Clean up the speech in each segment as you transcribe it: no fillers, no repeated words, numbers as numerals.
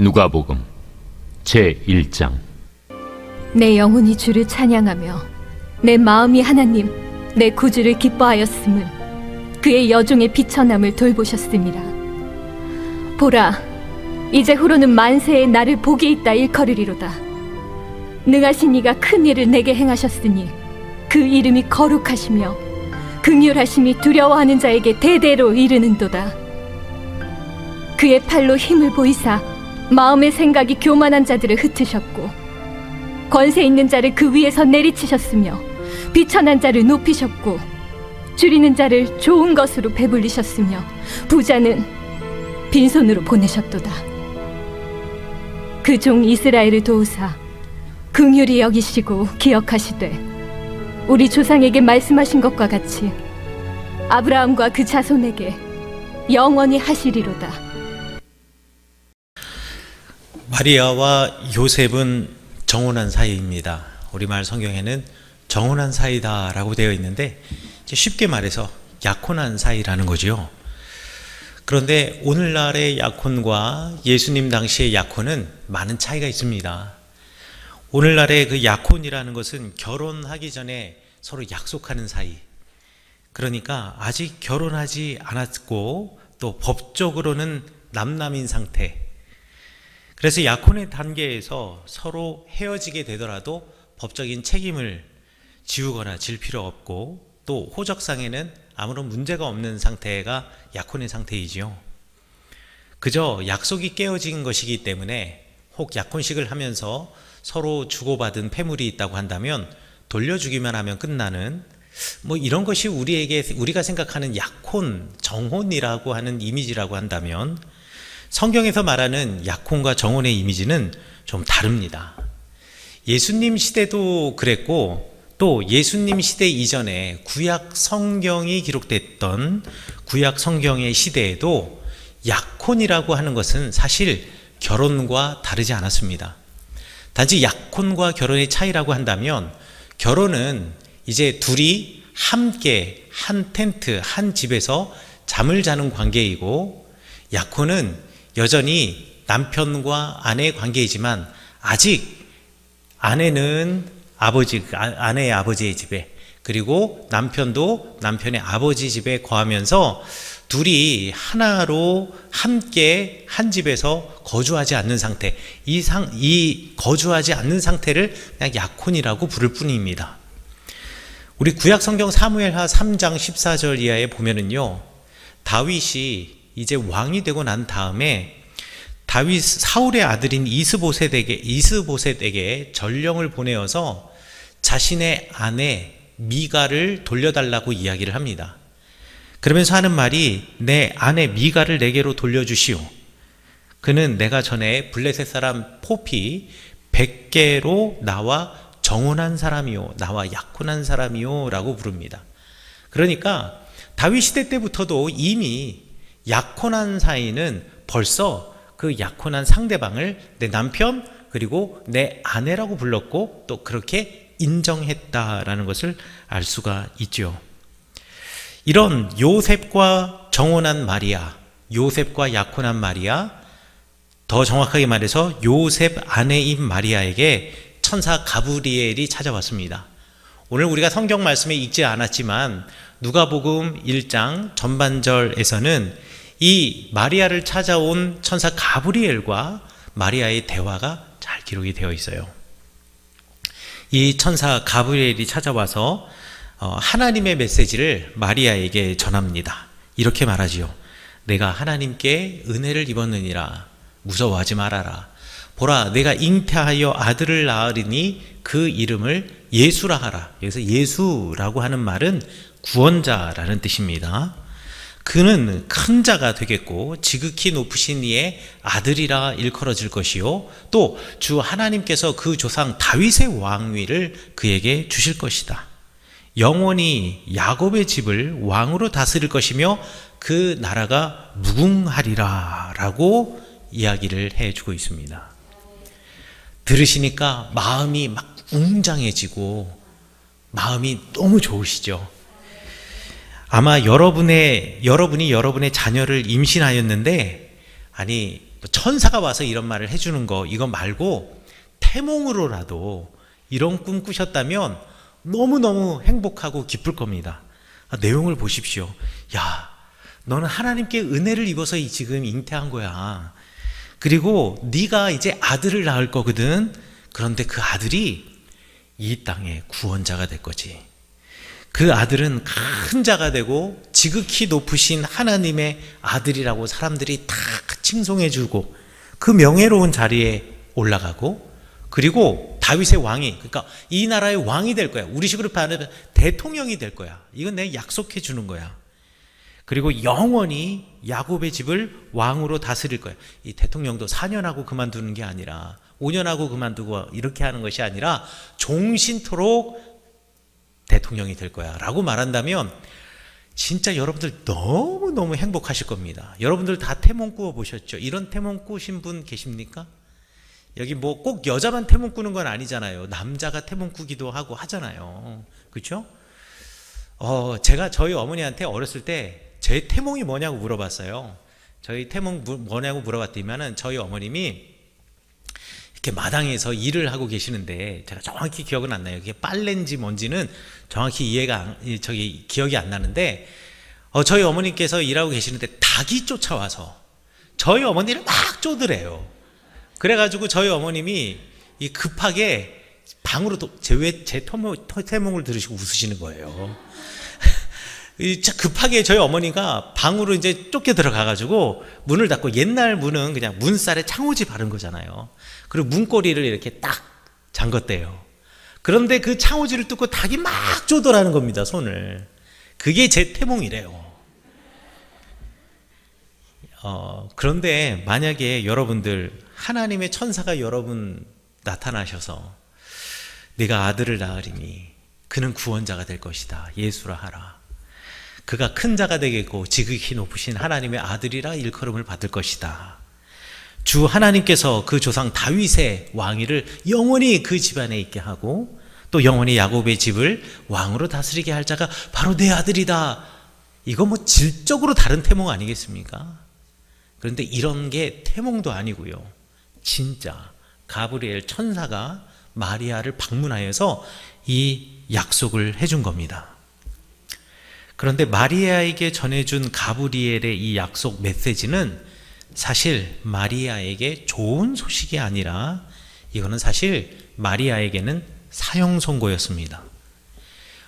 누가복음 제1장. 내 영혼이 주를 찬양하며 내 마음이 하나님 내 구주를 기뻐하였음은 그의 여종의 비천함을 돌보셨음이라. 보라, 이제 후로는 만세에 나를 복이 있다 일컬으리로다. 능하신 이가 큰 일을 내게 행하셨으니 그 이름이 거룩하시며 긍휼하심이 두려워하는 자에게 대대로 이르는도다. 그의 팔로 힘을 보이사 마음의 생각이 교만한 자들을 흩으셨고 권세 있는 자를 그 위에서 내리치셨으며 비천한 자를 높이셨고 줄이는 자를 좋은 것으로 배불리셨으며 부자는 빈손으로 보내셨도다. 그 종 이스라엘을 도우사 긍휼히 여기시고 기억하시되 우리 조상에게 말씀하신 것과 같이 아브라함과 그 자손에게 영원히 하시리로다. 마리아와 요셉은 정혼한 사이입니다. 우리말 성경에는 정혼한 사이다라고 되어 있는데 쉽게 말해서 약혼한 사이라는 거죠. 그런데 오늘날의 약혼과 예수님 당시의 약혼은 많은 차이가 있습니다. 오늘날의 그 약혼이라는 것은 결혼하기 전에 서로 약속하는 사이, 그러니까 아직 결혼하지 않았고 또 법적으로는 남남인 상태, 그래서 약혼의 단계에서 서로 헤어지게 되더라도 법적인 책임을 지우거나 질 필요 없고 또 호적상에는 아무런 문제가 없는 상태가 약혼의 상태이지요. 그저 약속이 깨어진 것이기 때문에 혹 약혼식을 하면서 서로 주고받은 폐물이 있다고 한다면 돌려주기만 하면 끝나는 이런 것이 우리가 생각하는 약혼, 정혼이라고 하는 이미지라고 한다면 성경에서 말하는 약혼과 정혼의 이미지는 좀 다릅니다. 예수님 시대도 그랬고 또 예수님 시대 이전에 구약 성경이 기록됐던 구약 성경의 시대에도 약혼이라고 하는 것은 사실 결혼과 다르지 않았습니다. 단지 약혼과 결혼의 차이라고 한다면 결혼은 이제 둘이 함께 한 텐트, 한 집에서 잠을 자는 관계이고 약혼은 여전히 남편과 아내의 관계이지만 아직 아내는 아내의 아버지의 집에 그리고 남편도 남편의 아버지 집에 거하면서 둘이 하나로 함께 한 집에서 거주하지 않는 상태, 이 거주하지 않는 상태를 그냥 약혼이라고 부를 뿐입니다. 우리 구약 성경 사무엘하 3장 14절 이하에 보면은요, 다윗이 이제 왕이 되고 난 다음에 다윗 사울의 아들인 이스보셋에게 전령을 보내어서 자신의 아내 미갈을 돌려달라고 이야기를 합니다. 그러면서 하는 말이 내 아내 미갈을 내게로 돌려주시오. 그는 내가 전에 블레셋 사람 포피 100개로 나와 정혼한 사람이요, 나와 약혼한 사람이요 라고 부릅니다. 그러니까 다윗 시대 때부터도 이미 약혼한 사이는 벌써 그 약혼한 상대방을 내 남편 그리고 내 아내라고 불렀고 또 그렇게 인정했다라는 것을 알 수가 있죠. 이런 요셉과 정혼한 마리아, 요셉과 약혼한 마리아, 더 정확하게 말해서 요셉 아내인 마리아에게 천사 가브리엘이 찾아왔습니다. 오늘 우리가 성경 말씀에 읽지 않았지만 누가복음 1장 전반절에서는 이 마리아를 찾아온 천사 가브리엘과 마리아의 대화가 잘 기록이 되어 있어요. 이 천사 가브리엘이 찾아와서 하나님의 메시지를 마리아에게 전합니다. 이렇게 말하지요. 내가 하나님께 은혜를 입었느니라. 무서워하지 말아라. 보라, 내가 잉태하여 아들을 낳으리니 그 이름을 예수라 하라. 여기서 예수라고 하는 말은 구원자라는 뜻입니다. 그는 큰 자가 되겠고 지극히 높으신 이의 아들이라 일컬어질 것이요 또 주 하나님께서 그 조상 다윗의 왕위를 그에게 주실 것이다. 영원히 야곱의 집을 왕으로 다스릴 것이며 그 나라가 무궁하리라 라고 이야기를 해주고 있습니다. 들으시니까 마음이 막 웅장해지고 마음이 너무 좋으시죠. 아마 여러분이 여러분의 자녀를 임신하였는데 아니 천사가 와서 이런 말을 해주는 거 이거 말고 태몽으로라도 이런 꿈 꾸셨다면 너무너무 행복하고 기쁠 겁니다. 내용을 보십시오. 야, 너는 하나님께 은혜를 입어서 지금 잉태한 거야. 그리고 네가 이제 아들을 낳을 거거든. 그런데 그 아들이 이 땅의 구원자가 될 거지. 그 아들은 큰 자가 되고 지극히 높으신 하나님의 아들이라고 사람들이 다 칭송해 주고 그 명예로운 자리에 올라가고, 그리고 다윗의 왕이, 그러니까 이 나라의 왕이 될 거야. 우리식으로 말하면 대통령이 될 거야. 이건 내가 약속해 주는 거야. 그리고 영원히 야곱의 집을 왕으로 다스릴 거야. 이 대통령도 4년 하고 그만두는 게 아니라 5년 하고 그만두고 이렇게 하는 것이 아니라 종신토록 대통령이 될 거야 라고 말한다면 진짜 여러분들 너무너무 행복하실 겁니다. 여러분들 다 태몽 꾸어 보셨죠? 이런 태몽 꾸신 분 계십니까? 여기 뭐 꼭 여자만 태몽 꾸는 건 아니잖아요. 남자가 태몽 꾸기도 하고 하잖아요. 그렇죠? 제가 저희 어머니한테 어렸을 때 제 태몽이 뭐냐고 물어봤어요. 저희 태몽 뭐냐고 물어봤더니만은 저희 어머님이 이렇게 마당에서 일을 하고 계시는데, 제가 정확히 기억은 안 나요. 그게 빨래인지 뭔지는 정확히 기억이 안 나는데, 저희 어머님께서 일하고 계시는데 닭이 쫓아와서 저희 어머니를 막 쪼드래요. 그래가지고 저희 어머님이 급하게 방으로 제 태몽을 들으시고 웃으시는 거예요. 급하게 저희 어머니가 방으로 이제 쫓겨 들어가가지고 문을 닫고, 옛날 문은 그냥 문살에 창호지 바른 거잖아요. 그리고 문고리를 이렇게 딱 잠궜대요. 그런데 그 창호지를 뚫고 닭이 막 쪼더라는 겁니다, 손을. 그게 제 태몽이래요. 그런데 만약에 여러분들, 하나님의 천사가 여러분 나타나셔서 네가 아들을 낳으리니 그는 구원자가 될 것이다, 예수라 하라. 그가 큰 자가 되겠고 지극히 높으신 하나님의 아들이라 일컬음을 받을 것이다. 주 하나님께서 그 조상 다윗의 왕위를 영원히 그 집안에 있게 하고 또 영원히 야곱의 집을 왕으로 다스리게 할 자가 바로 내 아들이다. 이거 뭐 질적으로 다른 태몽 아니겠습니까? 그런데 이런 게 태몽도 아니고요, 진짜 가브리엘 천사가 마리아를 방문하여서 이 약속을 해준 겁니다. 그런데 마리아에게 전해준 가브리엘의 이 약속 메시지는 사실 마리아에게 좋은 소식이 아니라 이거는 사실 마리아에게는 사형 선고였습니다.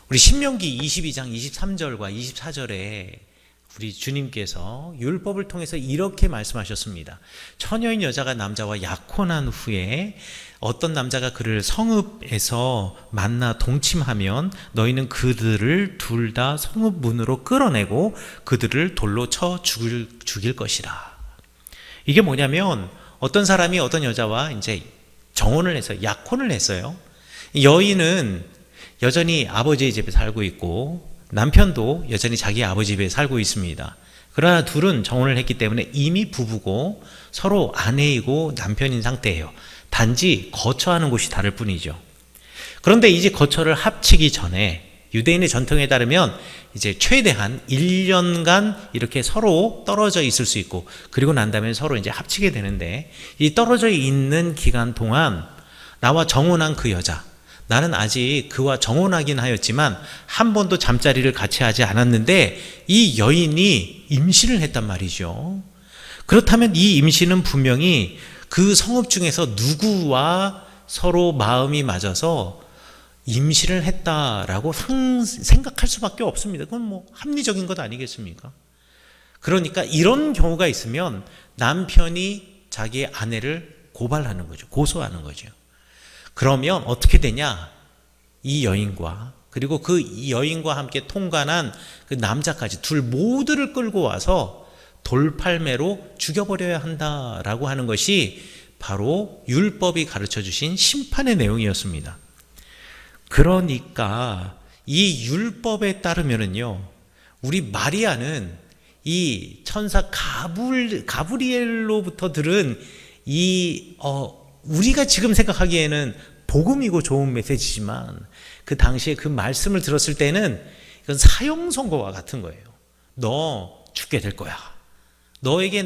우리 신명기 22장 23절과 24절에 우리 주님께서 율법을 통해서 이렇게 말씀하셨습니다. 처녀인 여자가 남자와 약혼한 후에 어떤 남자가 그를 성읍에서 만나 동침하면 너희는 그들을 둘 다 성읍 문으로 끌어내고 그들을 돌로 쳐 죽일 것이라. 이게 뭐냐면, 어떤 사람이 어떤 여자와 이제 정혼을 해서 약혼을 했어요. 여인은 여전히 아버지의 집에 살고 있고 남편도 여전히 자기 아버지 집에 살고 있습니다. 그러나 둘은 정혼을 했기 때문에 이미 부부고 서로 아내이고 남편인 상태예요. 단지 거처하는 곳이 다를 뿐이죠. 그런데 이제 거처를 합치기 전에 유대인의 전통에 따르면 이제 최대한 1년간 이렇게 서로 떨어져 있을 수 있고, 그리고 난 다음에 서로 이제 합치게 되는데, 이 떨어져 있는 기간 동안 나와 정혼한 그 여자, 나는 아직 그와 정혼하긴 하였지만 한 번도 잠자리를 같이 하지 않았는데 이 여인이 임신을 했단 말이죠. 그렇다면 이 임신은 분명히 그 성읍 중에서 누구와 서로 마음이 맞아서 임신을 했다라고 생각할 수밖에 없습니다. 그건 뭐 합리적인 것 아니겠습니까? 그러니까 이런 경우가 있으면 남편이 자기의 아내를 고발하는 거죠. 고소하는 거죠. 그러면 어떻게 되냐? 이 여인과 그리고 그 여인과 함께 통관한 그 남자까지 둘 모두를 끌고 와서 돌팔매로 죽여버려야 한다라고 하는 것이 바로 율법이 가르쳐 주신 심판의 내용이었습니다. 그러니까 이 율법에 따르면은요, 우리 마리아는 이 천사 가브리엘로부터 들은 우리가 지금 생각하기에는 복음이고 좋은 메시지지만 그 당시에 그 말씀을 들었을 때는 이건 사형 선고와 같은 거예요. 너 죽게 될 거야. 너에게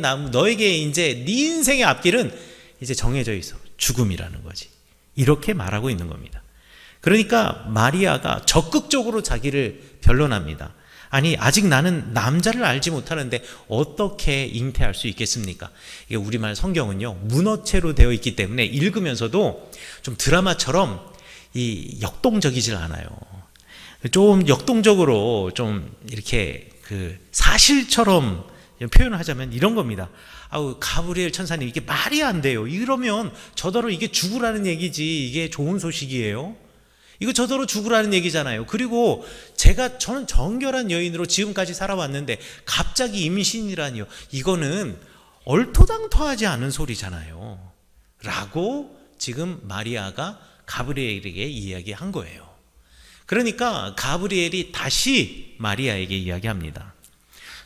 이제 네 인생의 앞길은 이제 정해져 있어. 죽음이라는 거지. 이렇게 말하고 있는 겁니다. 그러니까 마리아가 적극적으로 자기를 변론합니다. 아니, 아직 나는 남자를 알지 못하는데 어떻게 잉태할 수 있겠습니까? 이게 우리말 성경은요, 문어체로 되어 있기 때문에 읽으면서도 좀 드라마처럼 이 역동적이질 않아요. 좀 역동적으로 좀 이렇게 그 사실처럼 표현을 하자면 이런 겁니다. 아우, 가브리엘 천사님, 이게 말이 안 돼요. 이러면 저더러 이게 죽으라는 얘기지, 이게 좋은 소식이에요? 이거 저더러 죽으라는 얘기잖아요. 그리고 저는 정결한 여인으로 지금까지 살아왔는데 갑자기 임신이라니요. 이거는 얼토당토하지 않은 소리잖아요. 라고 지금 마리아가 가브리엘에게 이야기한 거예요. 그러니까 가브리엘이 다시 마리아에게 이야기합니다.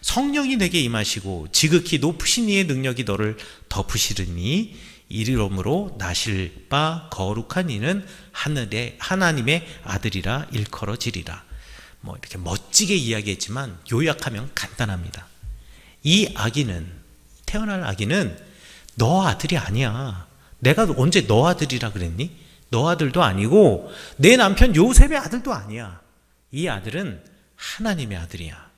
성령이 내게 임하시고 지극히 높으신 이의 능력이 너를 덮으시리니 이름으로 나실 바 거룩한 이는 하나님의 아들이라 일컬어지리라. 뭐 이렇게 멋지게 이야기했지만 요약하면 간단합니다. 이 아기는, 태어날 아기는 너 아들이 아니야. 내가 언제 너 아들이라 그랬니? 너 아들도 아니고 내 남편 요셉의 아들도 아니야. 이 아들은 하나님의 아들이야.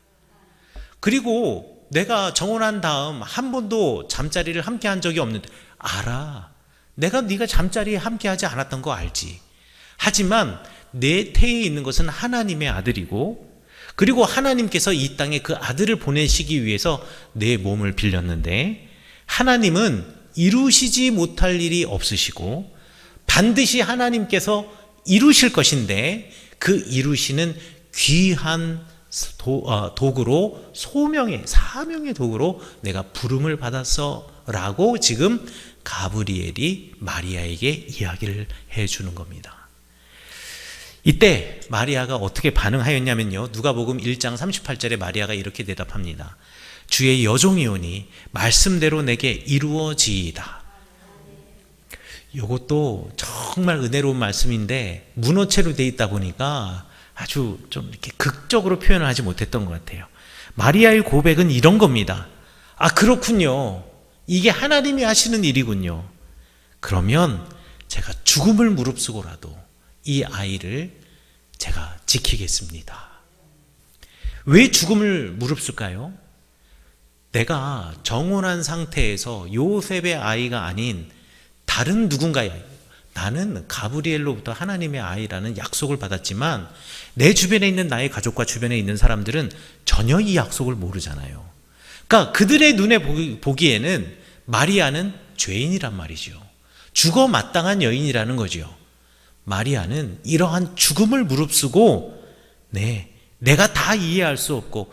그리고 내가 정혼한 다음 한 번도 잠자리를 함께 한 적이 없는데, 알아. 네가 잠자리에 함께 하지 않았던 거 알지. 하지만 내 태에 있는 것은 하나님의 아들이고, 그리고 하나님께서 이 땅에 그 아들을 보내시기 위해서 내 몸을 빌렸는데, 하나님은 이루시지 못할 일이 없으시고 반드시 하나님께서 이루실 것인데, 그 이루시는 귀한 도구로, 사명의 도구로 내가 부름을 받았어 라고 지금 가브리엘이 마리아에게 이야기를 해주는 겁니다. 이때 마리아가 어떻게 반응하였냐면요, 누가복음 1장 38절에 마리아가 이렇게 대답합니다. 주의 여종이오니 말씀대로 내게 이루어지이다. 이것도 정말 은혜로운 말씀인데 문어체로 되어 있다 보니까 아주 좀 이렇게 극적으로 표현을 하지 못했던 것 같아요. 마리아의 고백은 이런 겁니다. 아, 그렇군요. 이게 하나님이 하시는 일이군요. 그러면 제가 죽음을 무릅쓰고라도 이 아이를 제가 지키겠습니다. 왜 죽음을 무릅쓸까요? 내가 정혼한 상태에서 요셉의 아이가 아닌 다른 누군가의, 나는 가브리엘로부터 하나님의 아이라는 약속을 받았지만 내 주변에 있는 나의 가족과 주변에 있는 사람들은 전혀 이 약속을 모르잖아요. 그러니까 그들의 눈에 보기에는 마리아는 죄인이란 말이죠. 죽어 마땅한 여인이라는 거죠. 마리아는 이러한 죽음을 무릅쓰고, 내가 다 이해할 수 없고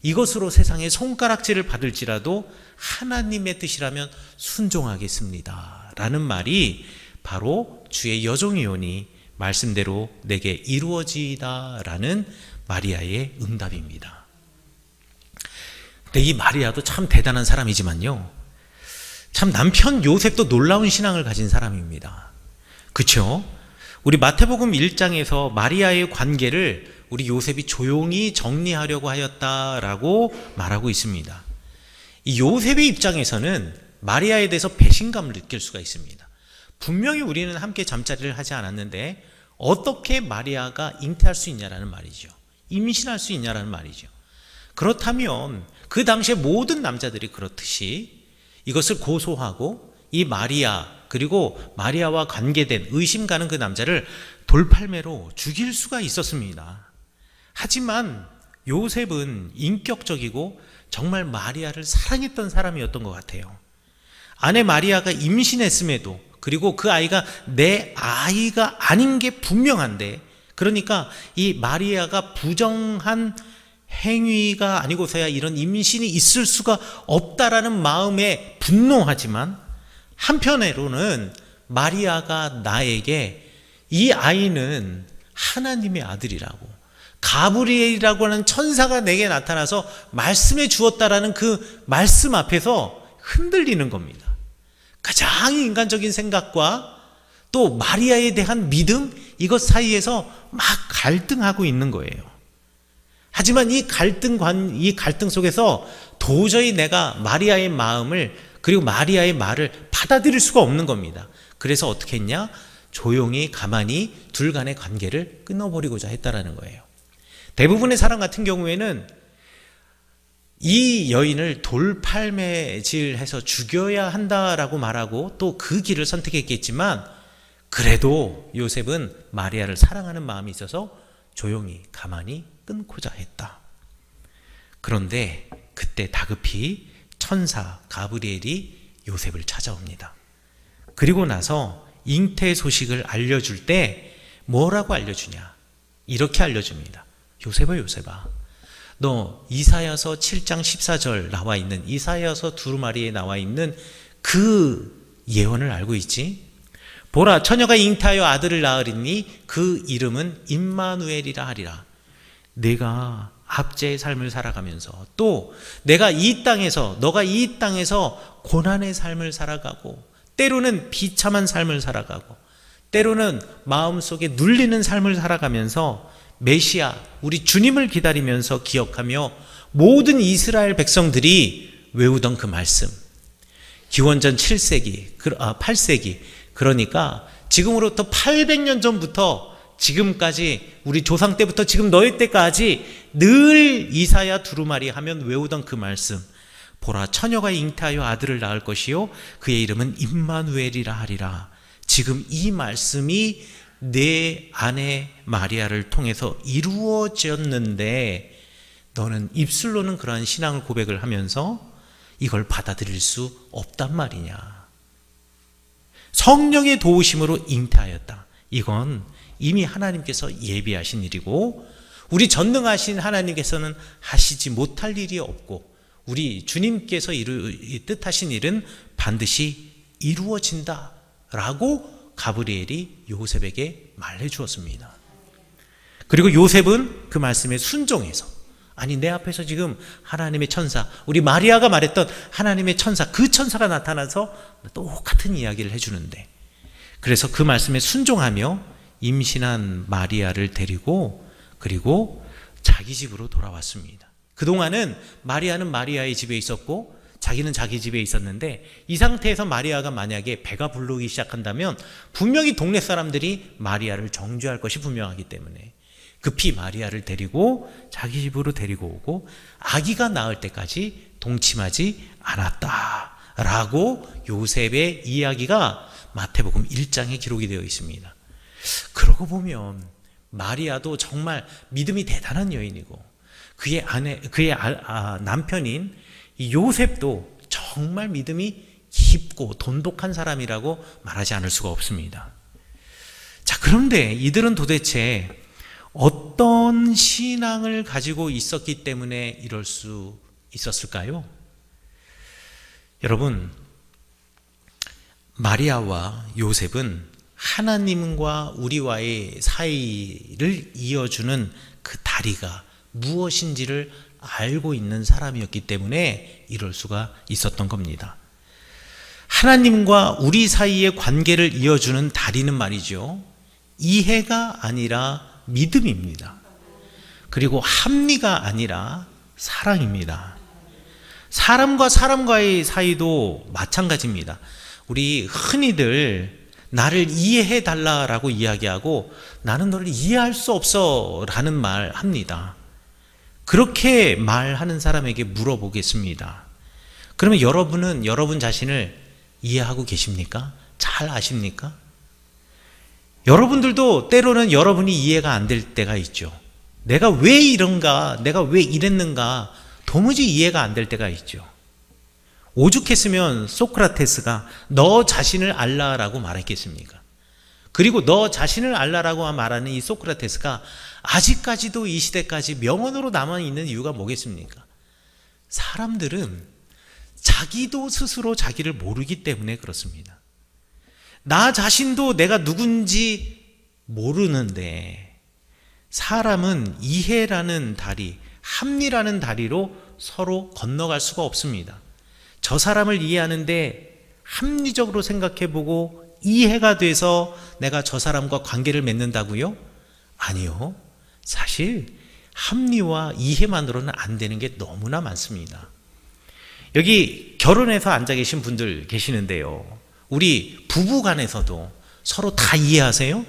이것으로 세상에 손가락질을 받을지라도 하나님의 뜻이라면 순종하겠습니다 라는 말이 바로 주의 여종이오니 말씀대로 내게 이루어지이다 라는 마리아의 응답입니다. 근데 이 마리아도 참 대단한 사람이지만요, 참 남편 요셉도 놀라운 신앙을 가진 사람입니다. 그렇죠? 우리 마태복음 1장에서 마리아의 관계를 우리 요셉이 조용히 정리하려고 하였다라고 말하고 있습니다. 이 요셉의 입장에서는 마리아에 대해서 배신감을 느낄 수가 있습니다. 분명히 우리는 함께 잠자리를 하지 않았는데 어떻게 마리아가 잉태할 수 있냐라는 말이죠. 임신할 수 있냐라는 말이죠. 그렇다면 그 당시에 모든 남자들이 그렇듯이 이것을 고소하고 이 마리아, 그리고 마리아와 관계된 의심 가는 그 남자를 돌팔매로 죽일 수가 있었습니다. 하지만 요셉은 인격적이고 정말 마리아를 사랑했던 사람이었던 것 같아요. 아내 마리아가 임신했음에도, 그리고 그 아이가 내 아이가 아닌 게 분명한데, 그러니까 이 마리아가 부정한 행위가 아니고서야 이런 임신이 있을 수가 없다라는 마음에 분노하지만, 한편으로는 마리아가 나에게 이 아이는 하나님의 아들이라고, 가브리엘이라고 하는 천사가 내게 나타나서 말씀해 주었다라는 그 말씀 앞에서 흔들리는 겁니다. 가장 인간적인 생각과 또 마리아에 대한 믿음, 이것 사이에서 막 갈등하고 있는 거예요. 하지만 이 갈등 속에서 도저히 내가 마리아의 마음을, 그리고 마리아의 말을 받아들일 수가 없는 겁니다. 그래서 어떻게 했냐? 조용히 가만히 둘 간의 관계를 끊어버리고자 했다라는 거예요. 대부분의 사람 같은 경우에는 이 여인을 돌팔매질해서 죽여야 한다라고 말하고 또 그 길을 선택했겠지만, 그래도 요셉은 마리아를 사랑하는 마음이 있어서 조용히 가만히 끊고자 했다. 그런데 그때 다급히 천사 가브리엘이 요셉을 찾아옵니다. 그리고 나서 잉태 소식을 알려줄 때 뭐라고 알려주냐? 이렇게 알려줍니다. 요셉아, 너 이사야서 7장 14절 나와 있는, 이사야서 두루마리에 나와 있는 그 예언을 알고 있지? 보라, 처녀가 잉태하여 아들을 낳으리니 그 이름은 임마누엘이라 하리라. 내가 압제의 삶을 살아가면서, 또 내가 너가 이 땅에서 고난의 삶을 살아가고, 때로는 비참한 삶을 살아가고, 때로는 마음속에 눌리는 삶을 살아가면서 메시아, 우리 주님을 기다리면서 기억하며 모든 이스라엘 백성들이 외우던 그 말씀, 기원전 8세기, 그러니까 지금으로부터 800년 전부터 지금까지, 우리 조상 때부터 지금 너희 때까지 늘 이사야 두루마리 하면 외우던 그 말씀, 보라, 처녀가 잉태하여 아들을 낳을 것이요 그의 이름은 임마누엘이라 하리라. 지금 이 말씀이 내 아내 마리아를 통해서 이루어졌는데, 너는 입술로는 그러한 신앙을 고백을 하면서 이걸 받아들일 수 없단 말이냐. 성령의 도우심으로 잉태하였다. 이건 이미 하나님께서 예비하신 일이고, 우리 전능하신 하나님께서는 하시지 못할 일이 없고, 우리 주님께서 뜻하신 일은 반드시 이루어진다 라고 가브리엘이 요셉에게 말해 주었습니다. 그리고 요셉은 그 말씀에 순종해서, 아니 내 앞에서 지금 하나님의 천사, 우리 마리아가 말했던 하나님의 천사, 그 천사가 나타나서 똑같은 이야기를 해주는데, 그래서 그 말씀에 순종하며 임신한 마리아를 데리고 그리고 자기 집으로 돌아왔습니다. 그동안은 마리아는 마리아의 집에 있었고 자기는 자기 집에 있었는데, 이 상태에서 마리아가 만약에 배가 부르기 시작한다면 분명히 동네 사람들이 마리아를 정죄할 것이 분명하기 때문에 급히 마리아를 데리고 자기 집으로 데리고 오고 아기가 낳을 때까지 동침하지 않았다라고 요셉의 이야기가 마태복음 1장에 기록이 되어 있습니다. 그러고 보면 마리아도 정말 믿음이 대단한 여인이고, 그의 남편인 요셉도 정말 믿음이 깊고 돈독한 사람이라고 말하지 않을 수가 없습니다. 자, 그런데 이들은 도대체 어떤 신앙을 가지고 있었기 때문에 이럴 수 있었을까요? 여러분, 마리아와 요셉은 하나님과 우리와의 사이를 이어주는 그 다리가 무엇인지를 알고 있는 사람이었기 때문에 이럴 수가 있었던 겁니다. 하나님과 우리 사이의 관계를 이어주는 다리는 말이죠, 이해가 아니라 믿음입니다. 그리고 합리가 아니라 사랑입니다. 사람과 사람과의 사이도 마찬가지입니다. 우리 흔히들 나를 이해해 달라라고 이야기하고 나는 너를 이해할 수 없어 라는 말 합니다. 그렇게 말하는 사람에게 물어보겠습니다. 그러면 여러분은 여러분 자신을 이해하고 계십니까? 잘 아십니까? 여러분들도 때로는 여러분이 이해가 안 될 때가 있죠. 내가 왜 이런가, 내가 왜 이랬는가 도무지 이해가 안 될 때가 있죠. 오죽했으면 소크라테스가 너 자신을 알라라고 말했겠습니까? 그리고 너 자신을 알라라고 말하는 이 소크라테스가 아직까지도 이 시대까지 명언으로 남아있는 이유가 뭐겠습니까? 사람들은 자기도 스스로 자기를 모르기 때문에 그렇습니다. 나 자신도 내가 누군지 모르는데, 사람은 이해라는 다리, 합리라는 다리로 서로 건너갈 수가 없습니다. 저 사람을 이해하는데 합리적으로 생각해보고 이해가 돼서 내가 저 사람과 관계를 맺는다고요? 아니요. 사실 합리와 이해만으로는 안 되는 게 너무나 많습니다. 여기 결혼해서 앉아 계신 분들 계시는데요. 우리 부부 간에서도 서로 다 이해하세요?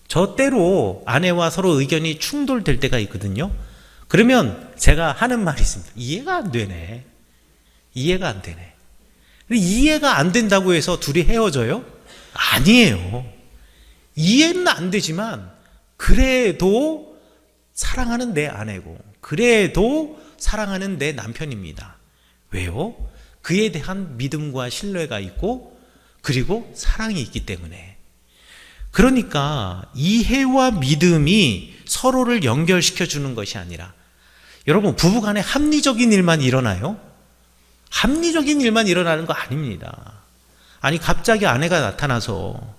저 때로 아내와 서로 의견이 충돌될 때가 있거든요. 그러면 제가 하는 말이 있습니다. 이해가 안 되네. 이해가 안 되네. 이해가 안 된다고 해서 둘이 헤어져요? 아니에요. 이해는 안 되지만 그래도 사랑하는 내 아내고 그래도 사랑하는 내 남편입니다. 왜요? 그에 대한 믿음과 신뢰가 있고 그리고 사랑이 있기 때문에. 그러니까 이해와 믿음이 서로를 연결시켜 주는 것이 아니라, 여러분 부부간에 합리적인 일만 일어나요? 합리적인 일만 일어나는 거 아닙니다. 아니 갑자기 아내가 나타나서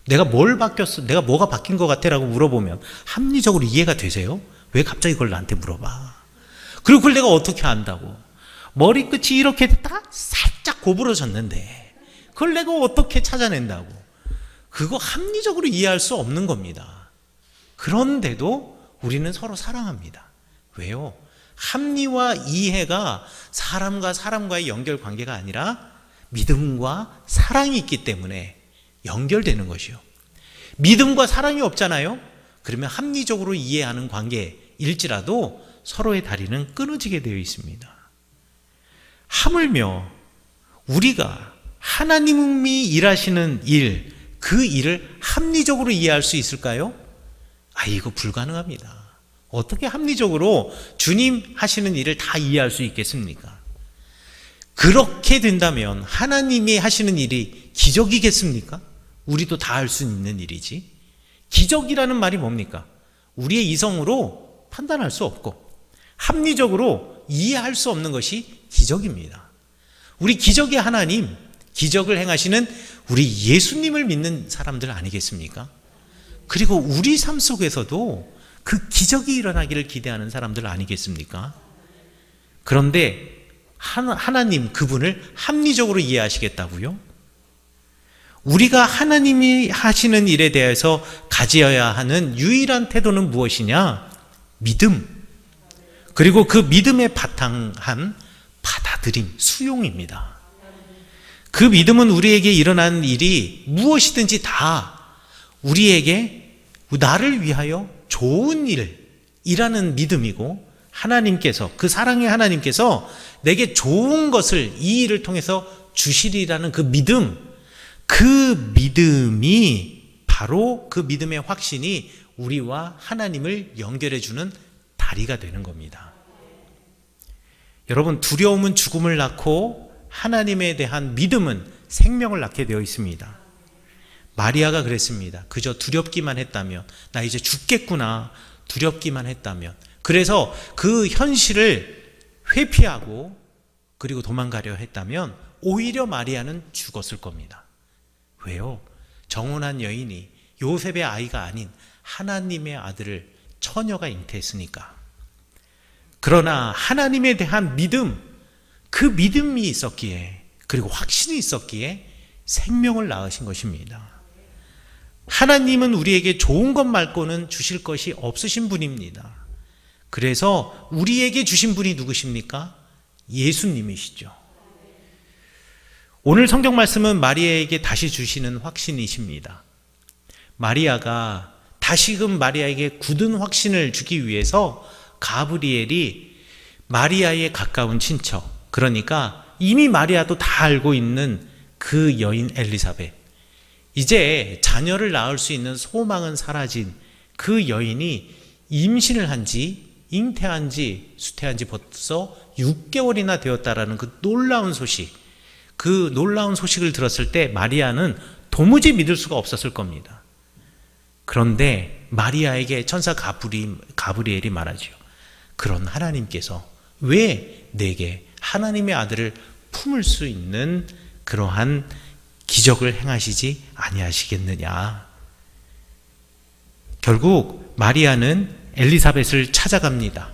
내가 뭘 바뀌었어? 내가 뭐가 바뀐 것 같아? 라고 물어보면 합리적으로 이해가 되세요? 왜 갑자기 그걸 나한테 물어봐? 그리고 그걸 내가 어떻게 안다고? 머리끝이 이렇게 딱 살짝 고부러졌는데 그걸 내가 어떻게 찾아낸다고? 그거 합리적으로 이해할 수 없는 겁니다. 그런데도 우리는 서로 사랑합니다. 왜요? 합리와 이해가 사람과 사람과의 연결 관계가 아니라 믿음과 사랑이 있기 때문에 연결되는 것이요. 믿음과 사랑이 없잖아요? 그러면 합리적으로 이해하는 관계일지라도 서로의 다리는 끊어지게 되어 있습니다. 하물며 우리가 하나님이 일하시는 일, 그 일을 합리적으로 이해할 수 있을까요? 이거 불가능합니다. 어떻게 합리적으로 주님 하시는 일을 다 이해할 수 있겠습니까? 그렇게 된다면 하나님이 하시는 일이 기적이겠습니까? 우리도 다 할 수 있는 일이지. 기적이라는 말이 뭡니까? 우리의 이성으로 판단할 수 없고 합리적으로 이해할 수 없는 것이 기적입니다. 우리 기적의 하나님, 기적을 행하시는 우리 예수님을 믿는 사람들 아니겠습니까? 그리고 우리 삶 속에서도 그 기적이 일어나기를 기대하는 사람들 아니겠습니까? 그런데 하나님 그분을 합리적으로 이해하시겠다고요? 우리가 하나님이 하시는 일에 대해서 가져야 하는 유일한 태도는 무엇이냐? 믿음. 그리고 그 믿음에 바탕한 받아들임, 수용입니다. 그 믿음은 우리에게 일어나는 일이 무엇이든지 다 우리에게 나를 위하여 좋은 일이라는 믿음이고, 하나님께서, 그 사랑의 하나님께서 내게 좋은 것을 이 일을 통해서 주시리라는 그 믿음, 그 믿음이 바로 그 믿음의 확신이 우리와 하나님을 연결해주는 다리가 되는 겁니다. 여러분, 두려움은 죽음을 낳고 하나님에 대한 믿음은 생명을 낳게 되어 있습니다. 마리아가 그랬습니다. 그저 두렵기만 했다면, 나 이제 죽겠구나 두렵기만 했다면, 그래서 그 현실을 회피하고 그리고 도망가려 했다면 오히려 마리아는 죽었을 겁니다. 왜요? 정혼한 여인이 요셉의 아이가 아닌 하나님의 아들을 처녀가 잉태했으니까. 그러나 하나님에 대한 믿음, 그 믿음이 있었기에, 그리고 확신이 있었기에 생명을 낳으신 것입니다. 하나님은 우리에게 좋은 것 말고는 주실 것이 없으신 분입니다. 그래서 우리에게 주신 분이 누구십니까? 예수님이시죠. 오늘 성경 말씀은 마리아에게 다시 주시는 확신이십니다. 마리아가 다시금 마리아에게 굳은 확신을 주기 위해서 가브리엘이 마리아의 가까운 친척, 그러니까 이미 마리아도 다 알고 있는 그 여인 엘리사벳, 이제 자녀를 낳을 수 있는 소망은 사라진 그 여인이 임신을 한지, 잉태한지, 수태한지 벌써 6개월이나 되었다라는 그 놀라운 소식, 그 놀라운 소식을 들었을 때 마리아는 도무지 믿을 수가 없었을 겁니다. 그런데 마리아에게 천사 가브리엘이 말하죠. 그런 하나님께서 왜 내게 하나님의 아들을 품을 수 있는 그러한 기적을 행하시지 아니하시겠느냐. 결국 마리아는 엘리사벳을 찾아갑니다.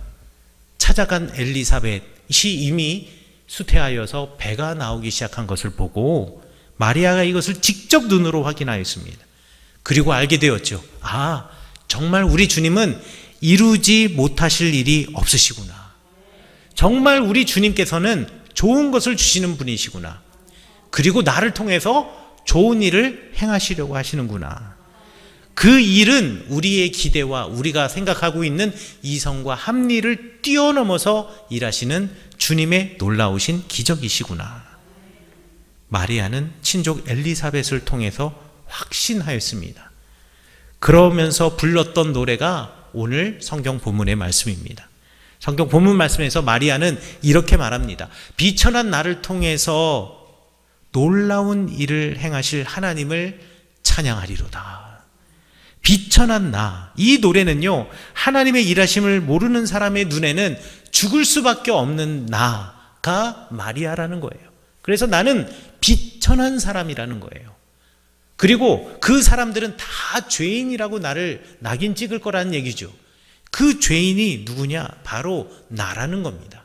찾아간 엘리사벳이 이미 수태하여서 배가 나오기 시작한 것을 보고 마리아가 이것을 직접 눈으로 확인하였습니다. 그리고 알게 되었죠. 정말 우리 주님은 이루지 못하실 일이 없으시구나. 정말 우리 주님께서는 좋은 것을 주시는 분이시구나. 그리고 나를 통해서 좋은 일을 행하시려고 하시는구나. 그 일은 우리의 기대와 우리가 생각하고 있는 이성과 합리를 뛰어넘어서 일하시는 주님의 놀라우신 기적이시구나. 마리아는 친족 엘리사벳을 통해서 확신하였습니다. 그러면서 불렀던 노래가 오늘 성경 본문의 말씀입니다. 성경 본문 말씀에서 마리아는 이렇게 말합니다. 비천한 나를 통해서 놀라운 일을 행하실 하나님을 찬양하리로다. 비천한 나. 이 노래는요, 하나님의 일하심을 모르는 사람의 눈에는 죽을 수밖에 없는 나가 마리아라는 거예요. 그래서 나는 비천한 사람이라는 거예요. 그리고 그 사람들은 다 죄인이라고 나를 낙인 찍을 거라는 얘기죠. 그 죄인이 누구냐? 바로 나라는 겁니다.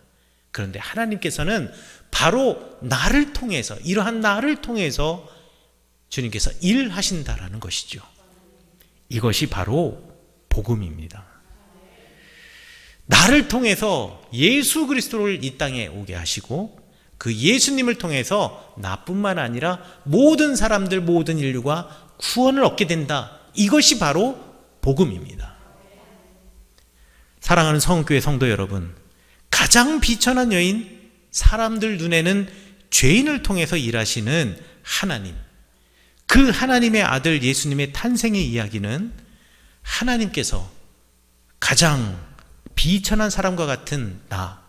그런데 하나님께서는 바로 나를 통해서, 이러한 나를 통해서 주님께서 일하신다라는 것이죠. 이것이 바로 복음입니다. 나를 통해서 예수 그리스도를 이 땅에 오게 하시고 그 예수님을 통해서 나뿐만 아니라 모든 사람들, 모든 인류가 구원을 얻게 된다. 이것이 바로 복음입니다. 사랑하는 성교회 성도 여러분, 가장 비천한 여인, 사람들 눈에는 죄인을 통해서 일하시는 하나님, 그 하나님의 아들 예수님의 탄생의 이야기는 하나님께서 가장 비천한 사람과 같은 나,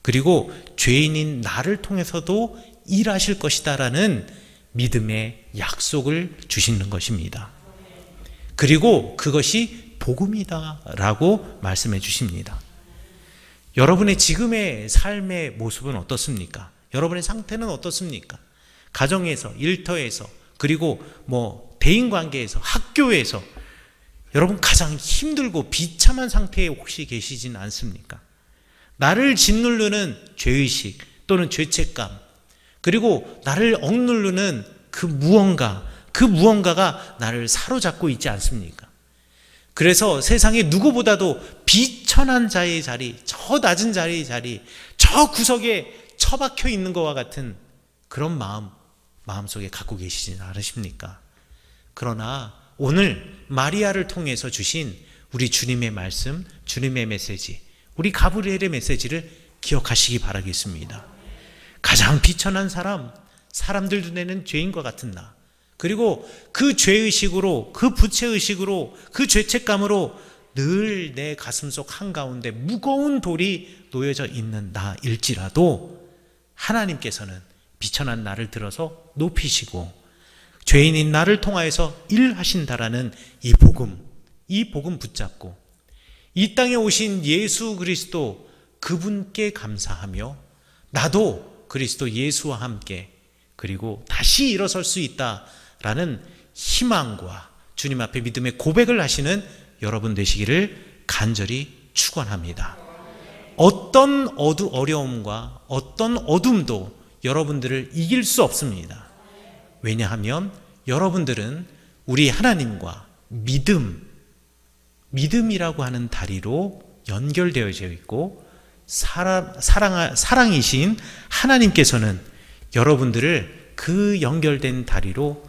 그리고 죄인인 나를 통해서도 일하실 것이다라는 믿음의 약속을 주시는 것입니다. 그리고 그것이 복음이다라고 말씀해 주십니다. 여러분의 지금의 삶의 모습은 어떻습니까? 여러분의 상태는 어떻습니까? 가정에서, 일터에서, 그리고 대인관계에서, 학교에서 여러분 가장 힘들고 비참한 상태에 혹시 계시진 않습니까? 나를 짓누르는 죄의식 또는 죄책감, 그리고 나를 억누르는 그 무언가가 나를 사로잡고 있지 않습니까? 그래서 세상에 누구보다도 비천한 자의 자리, 저 낮은 자리의 자리, 저 구석에 처박혀 있는 것과 같은 그런 마음속에 갖고 계시진 않으십니까? 그러나 오늘 마리아를 통해서 주신 우리 주님의 말씀, 주님의 메시지, 우리 가브리엘의 메시지를 기억하시기 바라겠습니다. 가장 비천한 사람들 눈에는 죄인과 같은 나, 그리고 그 죄의식으로, 그 부채의식으로, 그 죄책감으로 늘 내 가슴속 한가운데 무거운 돌이 놓여져 있는 나일지라도 하나님께서는 비천한 나를 들어서 높이시고 죄인인 나를 통하여서 일하신다라는 이 복음 붙잡고 이 땅에 오신 예수 그리스도 그분께 감사하며 나도 그리스도 예수와 함께 그리고 다시 일어설 수 있다라는 희망과 주님 앞에 믿음의 고백을 하시는 여러분 되시기를 간절히 축원합니다. 어떤 어려움과 어떤 어둠도 여러분들을 이길 수 없습니다. 왜냐하면 여러분들은 우리 하나님과 믿음이라고 하는 다리로 연결되어져 있고 사랑이신 하나님께서는 여러분들을 그 연결된 다리로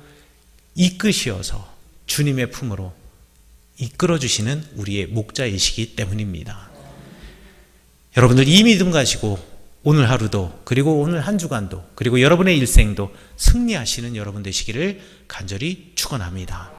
이끄시어서 주님의 품으로 이끌어주시는 우리의 목자이시기 때문입니다. 여러분들 이 믿음 가지고 오늘 하루도 그리고 오늘 한 주간도 그리고 여러분의 일생도 승리하시는 여러분 되시기를 간절히 축원합니다.